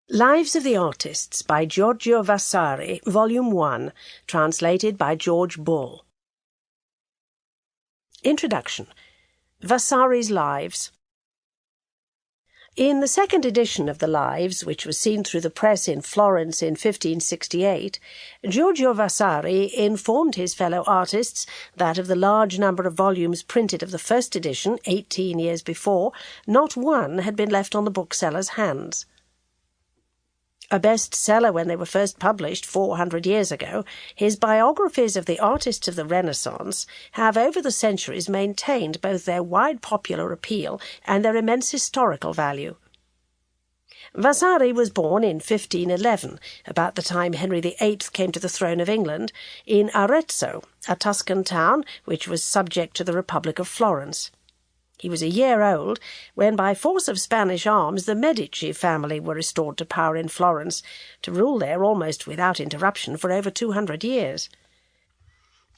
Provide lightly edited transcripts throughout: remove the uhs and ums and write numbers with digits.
Lives of the Artists by Giorgio Vasari, Volume 1, translated by George Bull. Introduction. Vasari's Lives. In the second edition of the Lives, which was seen through the press in Florence in 1568, Giorgio Vasari informed his fellow artists that of the large number of volumes printed of the first edition, 18 years before, not one had been left on the booksellers' hands. A bestseller when they were first published 400 years ago, his biographies of the artists of the Renaissance have over the centuries maintained both their wide popular appeal and their immense historical value. Vasari was born in 1511, about the time Henry VIII came to the throne of England, in Arezzo, a Tuscan town which was subject to the Republic of Florence. He was a year old when, by force of Spanish arms, the Medici family were restored to power in Florence, to rule there almost without interruption for over 200 years.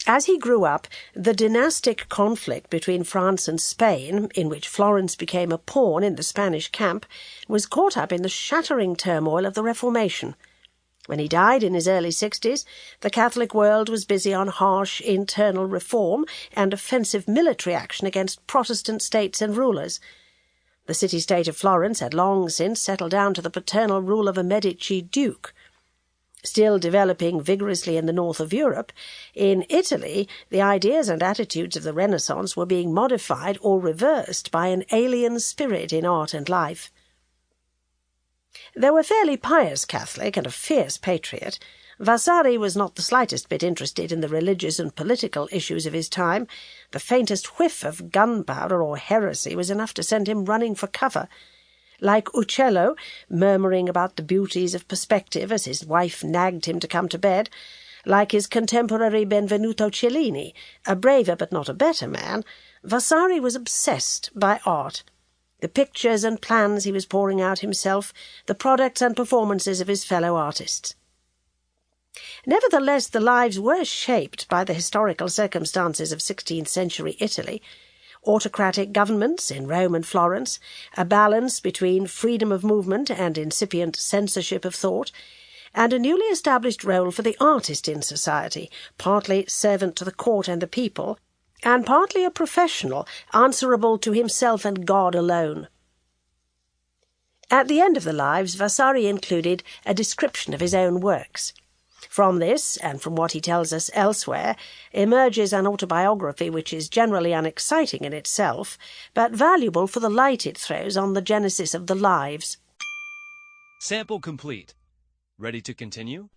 As he grew up, the dynastic conflict between France and Spain, in which Florence became a pawn in the Spanish camp, was caught up in the shattering turmoil of the Reformation. When he died in his early 60s, the Catholic world was busy on harsh internal reform and offensive military action against Protestant states and rulers. The city-state of Florence had long since settled down to the paternal rule of a Medici duke. Still developing vigorously in the north of Europe, in Italy the ideas and attitudes of the Renaissance were being modified or reversed by an alien spirit in art and life. Though a fairly pious Catholic and a fierce patriot, Vasari was not the slightest bit interested in the religious and political issues of his time. The faintest whiff of gunpowder or heresy was enough to send him running for cover. Like Uccello, murmuring about the beauties of perspective as his wife nagged him to come to bed, like his contemporary Benvenuto Cellini, a braver but not a better man, Vasari was obsessed by art. The pictures and plans he was pouring out himself, the products and performances of his fellow artists. Nevertheless, the lives were shaped by the historical circumstances of 16th-century Italy, autocratic governments in Rome and Florence, a balance between freedom of movement and incipient censorship of thought, and a newly established role for the artist in society, partly servant to the court and the people, and partly a professional, answerable to himself and God alone. At the end of the Lives, Vasari included a description of his own works. From this, and from what he tells us elsewhere, emerges an autobiography which is generally unexciting in itself, but valuable for the light it throws on the genesis of the Lives. Sample complete. Ready to continue?